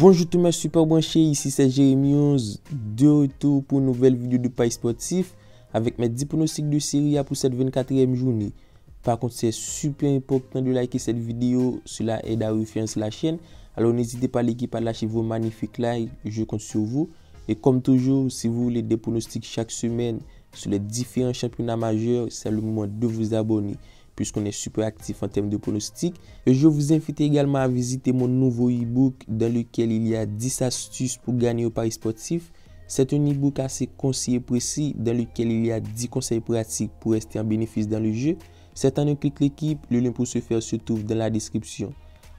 Bonjour tout le monde super branché, ici c'est Jérémy 11, de retour pour une nouvelle vidéo de Paris Sportif avec mes 10 pronostics de Serie A pour cette 24e journée. Par contre, c'est super important de liker cette vidéo, cela aide à référencer la chaîne. Alors n'hésitez pas l'équipe à lâcher vos magnifiques likes, je compte sur vous. Et comme toujours, si vous voulez des pronostics chaque semaine sur les différents championnats majeurs, c'est le moment de vous abonner, puisqu'on est super actif en termes de pronostics. Et je vous invite également à visiter mon nouveau e-book dans lequel il y a 10 astuces pour gagner au Paris Sportif. C'est un e-book assez concis et précis dans lequel il y a 10 conseils pratiques pour rester en bénéfice dans le jeu. C'est en un clic l'équipe, le lien pour ce faire se trouve dans la description.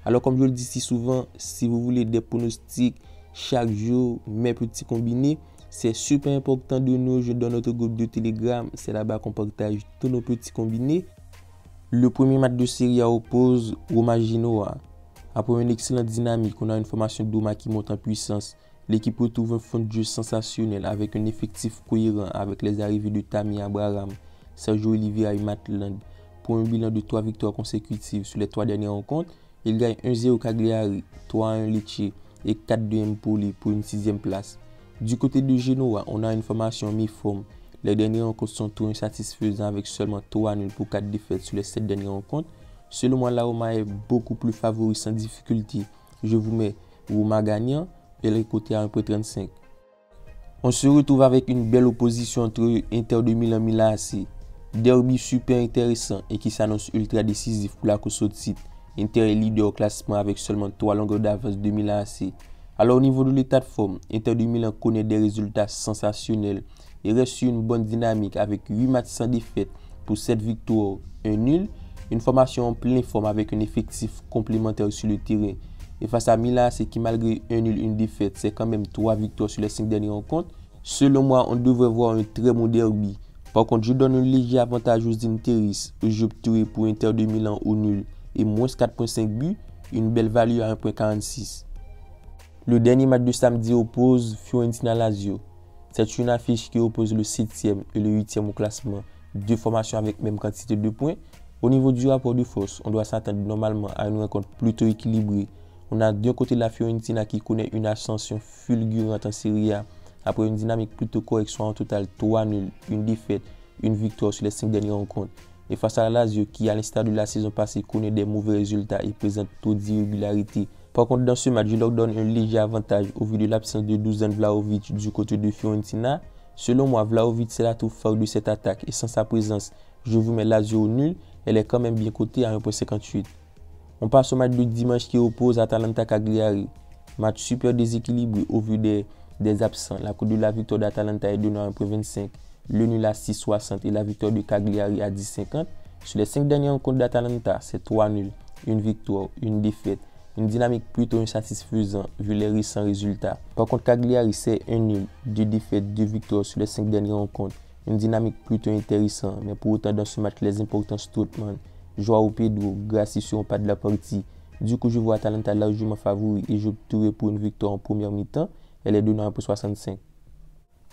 Alors comme je le dis si souvent, si vous voulez des pronostics chaque jour, mes petits combinés, c'est super important de nous rejoindre dans notre groupe de Telegram. C'est là-bas qu'on partage tous nos petits combinés. Le premier match de Serie A oppose Roma-Genoa. Après une excellente dynamique, on a une formation de Doma qui monte en puissance. L'équipe retrouve un fond de jeu sensationnel avec un effectif cohérent avec les arrivées de Tammy Abraham, Sergio Oliveira et Maitland. Pour un bilan de 3 victoires consécutives sur les 3 dernières rencontres, il gagne 1-0 Cagliari, 3-1 Lecce et 4-2 Empoli pour une 6e place. Du côté de Genoa, on a une formation mi-forme. Les dernières rencontres sont trop insatisfaisantes avec seulement 3 nuls pour 4 défaites sur les 7 dernières rencontres. Selon moi, la Roma est beaucoup plus favori sans difficulté. Je vous mets Roma gagnant et les côtés à 1,35. On se retrouve avec une belle opposition entre Inter de Milan et Milan AC. Derby super intéressant et qui s'annonce ultra décisif pour la course au titre. Inter est leader au classement avec seulement 3 longueurs d'avance de Milan AC. Alors au niveau de l'état de forme, Inter de Milan connaît des résultats sensationnels et reste sur une bonne dynamique avec 8 matchs sans défaite pour 7 victoires, 1 nul, une formation en pleine forme avec un effectif complémentaire sur le terrain. Et face à Milan, c'est qui malgré 1 nul, 1 défaite, c'est quand même 3 victoires sur les 5 dernières rencontres. Selon moi, on devrait voir un très bon derby. Par contre, je donne un léger avantage aux Interistes. J'opterai pour Inter de Milan au nul et moins 4,5 buts, une belle value à 1,46. Le dernier match de samedi oppose Fiorentina-Lazio. C'est une affiche qui oppose le 7e et le 8e au classement, deux formations avec même quantité de points. Au niveau du rapport de force, on doit s'attendre normalement à une rencontre plutôt équilibrée. On a d'un côté la Fiorentina qui connaît une ascension fulgurante en Serie A après une dynamique plutôt correcte, soit en total 3 nuls, une défaite, une victoire sur les 5 dernières rencontres. Et face à la Lazio qui, à l'instar de la saison passée, connaît des mauvais résultats et présente trop d'irrégularités. Par contre, dans ce match, je leur donne un léger avantage au vu de l'absence de Dusan Vlahovic du côté de Fiorentina. Selon moi, Vlahovic c'est la tour forte de cette attaque et sans sa présence, je vous mets Lazio au nul. Elle est quand même bien cotée à 1,58. On passe au match de dimanche qui oppose Atalanta Cagliari. Match super déséquilibré au vu des absents. La cote de la victoire d'Atalanta est donnée à 1,25. Le nul à 6,60 et la victoire de Cagliari à 10,50. Sur les 5 dernières rencontres d'Atalanta, c'est 3 nuls, une victoire, une défaite. Une dynamique plutôt insatisfaisante vu les récents résultats. Par contre, Cagliari, c'est 1 nul, 2 défaites, 2 victoires sur les 5 dernières rencontres. Une dynamique plutôt intéressante, mais pour autant dans ce match, les importants Strootman, Joao Pedro, Grassi seront pas de la partie. Du coup, je vois Atalanta largement favori et j'opterai pour une victoire en première mi-temps. Elle est donnée à 1,65.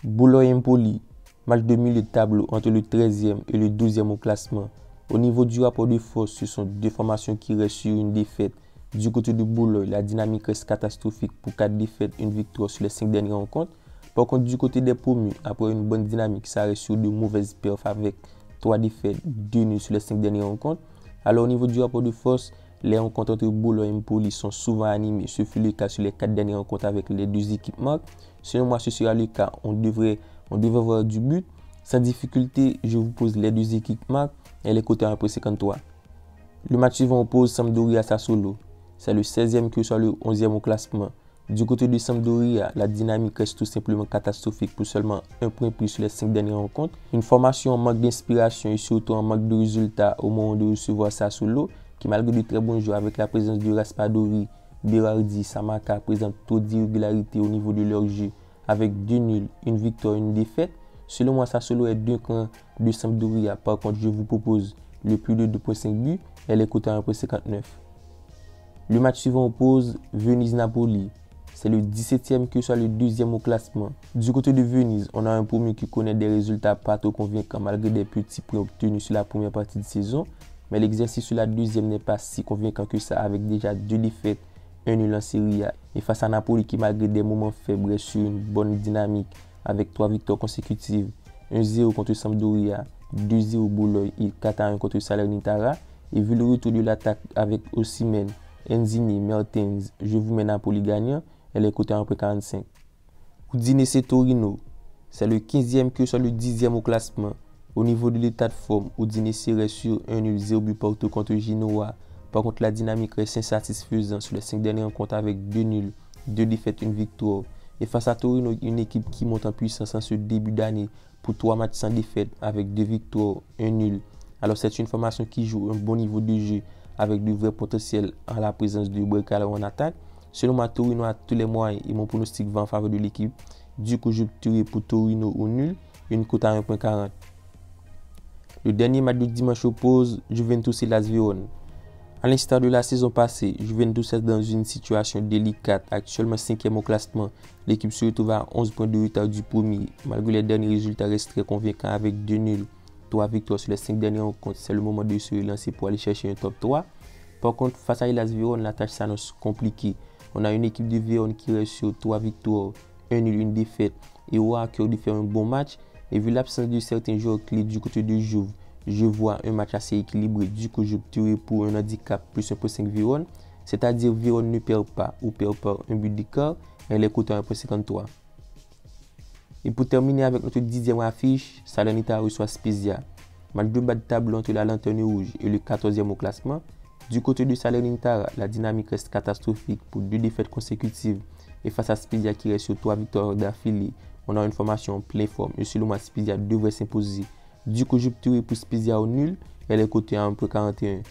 Bologne-Empoli, match de milieu de tableau entre le 13e et le 12e au classement. Au niveau du rapport de force, ce sont deux formations qui restent sur une défaite. Du côté de Bologne, la dynamique reste catastrophique pour 4 défaites, une victoire sur les 5 dernières rencontres. Par contre, du côté des promus, après une bonne dynamique, ça reste sur de mauvaises perfs avec 3 défaites, 2 nuls sur les 5 dernières rencontres. Alors au niveau du rapport de force, les rencontres entre Bologne et Empoli sont souvent animées. Ce fut le cas sur les 4 dernières rencontres avec les deux équipes marques. Selon moi, ce sera le cas. On devrait avoir du but. Sans difficulté, je vous pose les deux équipes marques et les côtés à 1,53. Le match suivant oppose Sampdoria à Sassuolo. C'est le 16e que soit le 11e au classement. Du côté de Sampdoria, la dynamique reste tout simplement catastrophique pour seulement 1 point plus sur les 5 dernières rencontres. Une formation en manque d'inspiration et surtout en manque de résultats au moment de recevoir Sassuolo, qui malgré de très bons joueurs avec la présence de Raspadori, Berardi, Samaka, présente trop d'irrégularités au niveau de leur jeu, avec 2 nuls, une victoire et une défaite. Selon moi, Sassuolo est 2 camps de Sampdoria. Par contre, je vous propose le plus de 2,5 buts. Elle est cotée à 1,59. Le match suivant oppose Venise-Napoli. C'est le 17e que soit le 2e au classement. Du côté de Venise, on a un promu qui connaît des résultats pas trop convaincants malgré des petits points obtenus sur la première partie de saison. Mais l'exercice sur la deuxième n'est pas si convaincant que ça avec déjà 2 défaites, 1 nul en Serie A. Et face à Napoli qui, malgré des moments faibles, reste sur une bonne dynamique avec 3 victoires consécutives, 1-0 contre Sampdoria, 2-0 Bologne et 4-1 contre Salernitana. Et vu le retour de l'attaque avec Osimhen, Enzini, Mertens, je vous mets Napoli gagnant, elle est cotée à 1,45. Udinese Torino, c'est le 15e que soit le 10e au classement. Au niveau de l'état de forme, Udinese reste sur 1-0 but partout contre Genoa. Par contre, la dynamique reste insatisfaisante sur les 5 dernières rencontres avec 2 nuls, 2 défaites, 1 victoire. Et face à Torino, une équipe qui monte en puissance en ce début d'année pour 3 matchs sans défaite avec 2 victoires, 1 nul. Alors c'est une formation qui joue un bon niveau de jeu avec du vrai potentiel en la présence de Brekalo en attaque. Selon moi, Torino a tous les moyens et mon pronostic va en faveur de l'équipe. Du coup, je opterai pour Torino au nul, une cote à 1,40. Le dernier match de dimanche oppose Juventus et Las Vérone. A l'instar de la saison passée, Juventus est dans une situation délicate, actuellement 5e au classement. L'équipe se retrouve à 11 points de retard du premier. Malgré les derniers résultats restent très convaincants avec 2 nuls, 3 victoires sur les 5 dernières rencontres. C'est le moment de se relancer pour aller chercher un top 3. Par contre, face à Las Vérone, la tâche s'annonce compliquée. On a une équipe de Vérone qui reste sur 3 victoires, 1 nul, 1 défaite et aura à cœur de faire un bon match. Et vu l'absence de certains joueurs clés du côté de Juve, je vois un match assez équilibré. Du coup, j'opterai pour un handicap plus 1,5 Vérone, c'est-à-dire Vérone ne perd pas ou perd par un but d'écart. Elle est cotée à 1,53. Et pour terminer avec notre 10e affiche, Salernitana reçoit Spezia. Match de bas de tableau entre la Lanterne Rouge et le 14e au classement. Du côté de Salernitana, la dynamique reste catastrophique pour 2 défaites consécutives. Et face à Spezia qui reste sur 3 victoires d'affilée, on a une formation en pleine forme. Et selon moi, Spezia devrait s'imposer. Du coup, j'opterai pour Spezia au nul. Elle est cotée à 1,41.